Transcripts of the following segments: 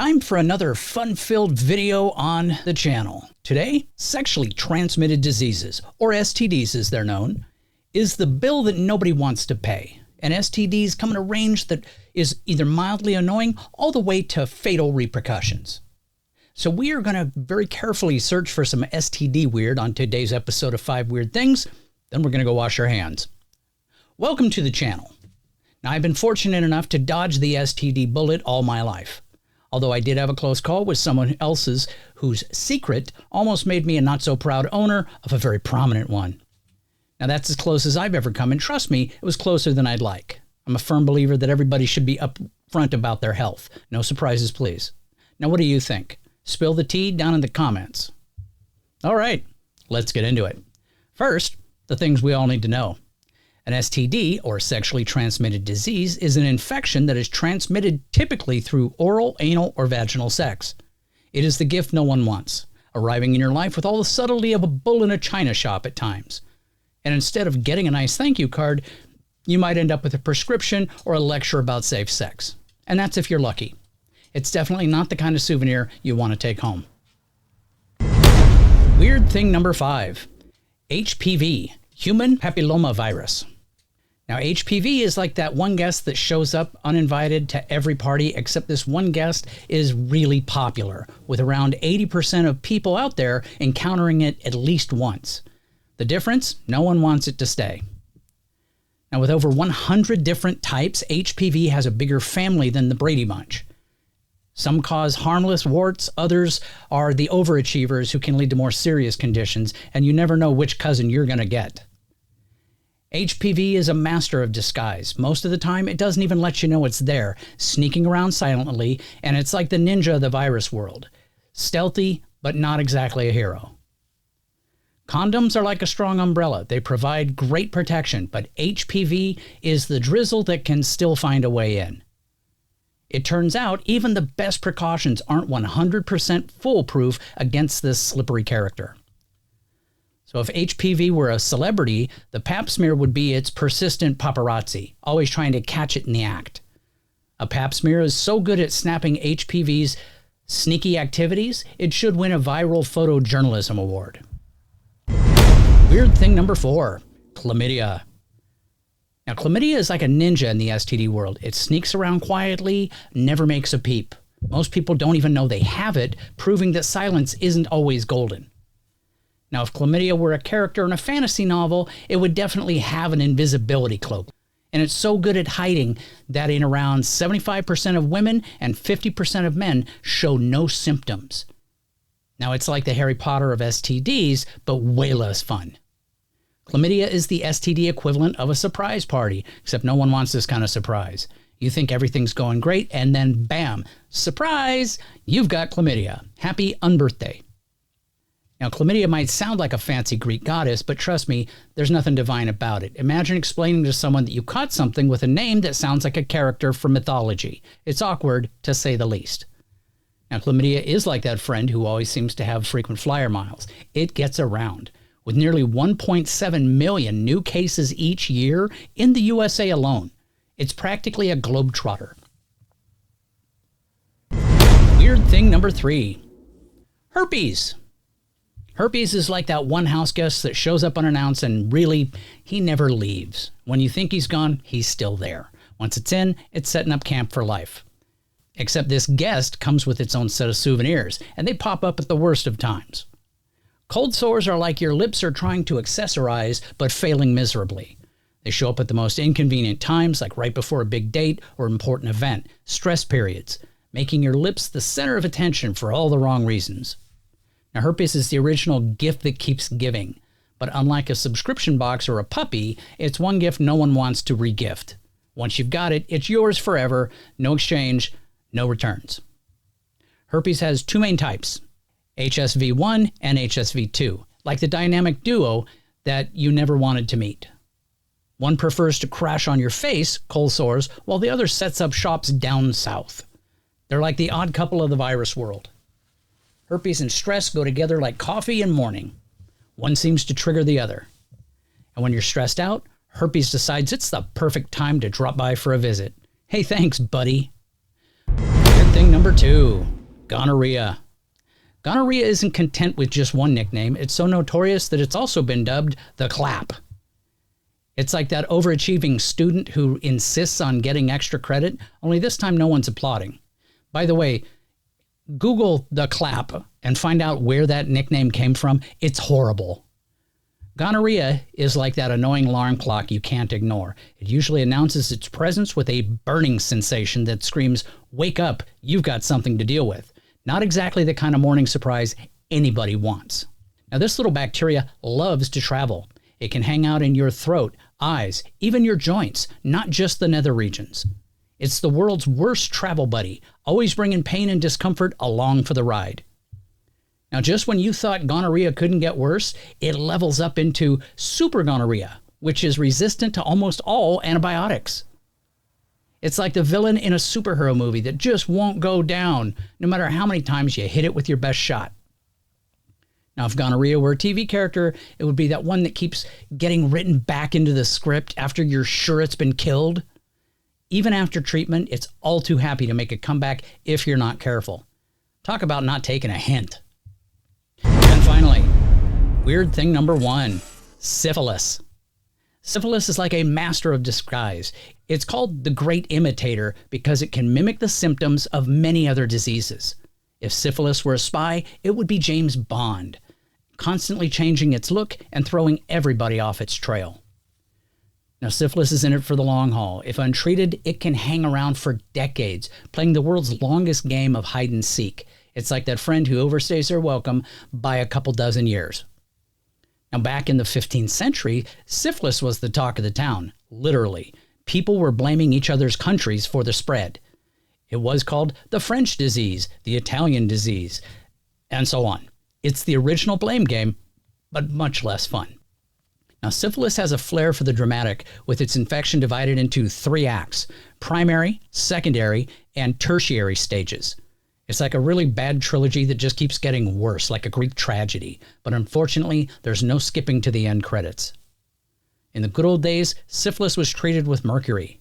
Time for another fun-filled video on the channel. Today, sexually transmitted diseases, or STDs as they're known, is the bill that nobody wants to pay. And STDs come in a range that is either mildly annoying all the way to fatal repercussions. So we are going to very carefully search for some STD weird on today's episode of 5 Weird Things. Then we're going to go wash our hands. Welcome to the channel. Now, I've been fortunate enough to dodge the STD bullet all my life. Although I did have a close call with someone else's whose secret almost made me a not-so-proud owner of a very prominent one. Now, that's as close as I've ever come, and trust me, it was closer than I'd like. I'm a firm believer that everybody should be upfront about their health. No surprises, please. Now, what do you think? Spill the tea down in the comments. All right, let's get into it. First, the things we all need to know. An STD, or sexually transmitted disease, is an infection that is transmitted typically through oral, anal, or vaginal sex. It is the gift no one wants, arriving in your life with all the subtlety of a bull in a china shop at times. And instead of getting a nice thank you card, you might end up with a prescription or a lecture about safe sex. And that's if you're lucky. It's definitely not the kind of souvenir you want to take home. Weird thing number 5. HPV, human papillomavirus. Now, HPV is like that one guest that shows up uninvited to every party, except this one guest is really popular, with around 80% of people out there encountering it at least once. The difference? No one wants it to stay. Now, with over 100 different types, HPV has a bigger family than the Brady Bunch. Some cause harmless warts, others are the overachievers who can lead to more serious conditions, and you never know which cousin you're going to get. HPV is a master of disguise. Most of the time, it doesn't even let you know it's there, sneaking around silently, and it's like the ninja of the virus world. Stealthy, but not exactly a hero. Condoms are like a strong umbrella. They provide great protection, but HPV is the drizzle that can still find a way in. It turns out even the best precautions aren't 100% foolproof against this slippery character. So if HPV were a celebrity, the pap smear would be its persistent paparazzi, always trying to catch it in the act. A pap smear is so good at snapping HPV's sneaky activities, it should win a viral photojournalism award. Weird thing number 4, chlamydia. Now, chlamydia is like a ninja in the STD world. It sneaks around quietly, never makes a peep. Most people don't even know they have it, proving that silence isn't always golden. Now, if chlamydia were a character in a fantasy novel, it would definitely have an invisibility cloak. And it's so good at hiding that in around 75% of women and 50% of men show no symptoms. Now, it's like the Harry Potter of STDs, but way less fun. Chlamydia is the STD equivalent of a surprise party, except no one wants this kind of surprise. You think everything's going great, and then bam, surprise, you've got chlamydia. Happy unbirthday. Now, chlamydia might sound like a fancy Greek goddess, but trust me, there's nothing divine about it. Imagine explaining to someone that you caught something with a name that sounds like a character from mythology. It's awkward, to say the least. Now, chlamydia is like that friend who always seems to have frequent flyer miles. It gets around. With nearly 1.7 million new cases each year in the USA alone, it's practically a globetrotter. Weird thing number 3, herpes. Herpes is like that one house guest that shows up unannounced and really, he never leaves. When you think he's gone, he's still there. Once it's in, it's setting up camp for life. Except this guest comes with its own set of souvenirs, and they pop up at the worst of times. Cold sores are like your lips are trying to accessorize, but failing miserably. They show up at the most inconvenient times, like right before a big date or important event, stress periods, making your lips the center of attention for all the wrong reasons. Now, herpes is the original gift that keeps giving, but unlike a subscription box or a puppy, it's one gift no one wants to re-gift. Once you've got it, it's yours forever, no exchange, no returns. Herpes has 2 main types, HSV1 and HSV2, like the dynamic duo that you never wanted to meet. One prefers to crash on your face, cold sores, while the other sets up shops down south. They're like the odd couple of the virus world. Herpes and stress go together like coffee and morning. One seems to trigger the other. And when you're stressed out, herpes decides it's the perfect time to drop by for a visit. Hey, thanks, buddy. thing number 2, gonorrhea. Gonorrhea isn't content with just one nickname. It's so notorious that it's also been dubbed the clap. It's like that overachieving student who insists on getting extra credit, only this time no one's applauding. By the way, Google the clap and find out where that nickname came from. It's horrible. Gonorrhea is like that annoying alarm clock you can't ignore. It usually announces its presence with a burning sensation that screams, "Wake up, you've got something to deal with." Not exactly the kind of morning surprise anybody wants. Now, this little bacteria loves to travel. It can hang out in your throat, eyes, even your joints, not just the nether regions. It's the world's worst travel buddy, always bringing pain and discomfort along for the ride. Now, just when you thought gonorrhea couldn't get worse, it levels up into super gonorrhea, which is resistant to almost all antibiotics. It's like the villain in a superhero movie that just won't go down, no matter how many times you hit it with your best shot. Now, if gonorrhea were a TV character, it would be that one that keeps getting written back into the script after you're sure it's been killed. Even after treatment, it's all too happy to make a comeback if you're not careful. Talk about not taking a hint. And finally, weird thing number 1, syphilis. Syphilis is like a master of disguise. It's called the great imitator because it can mimic the symptoms of many other diseases. If syphilis were a spy, it would be James Bond, constantly changing its look and throwing everybody off its trail. Now, syphilis is in it for the long haul. If untreated, it can hang around for decades, playing the world's longest game of hide and seek. It's like that friend who overstays their welcome by a couple dozen years. Now, back in the 15th century, syphilis was the talk of the town, literally. People were blaming each other's countries for the spread. It was called the French disease, the Italian disease, and so on. It's the original blame game, but much less fun. Now, syphilis has a flair for the dramatic, with its infection divided into 3 acts: primary, secondary, and tertiary stages. It's like a really bad trilogy that just keeps getting worse, like a Greek tragedy. But unfortunately, there's no skipping to the end credits. In the good old days, syphilis was treated with mercury.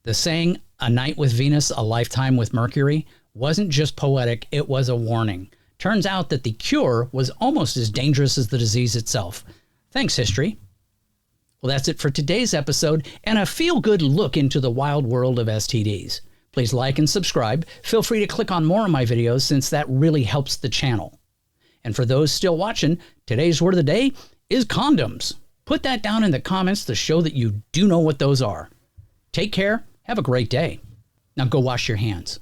The saying, "a night with Venus, a lifetime with Mercury," wasn't just poetic, it was a warning. Turns out that the cure was almost as dangerous as the disease itself. Thanks, history. Well, that's it for today's episode and a feel-good look into the wild world of STDs. Please like and subscribe. Feel free to click on more of my videos since that really helps the channel. And for those still watching, today's word of the day is condoms. Put that down in the comments to show that you do know what those are. Take care. Have a great day. Now go wash your hands.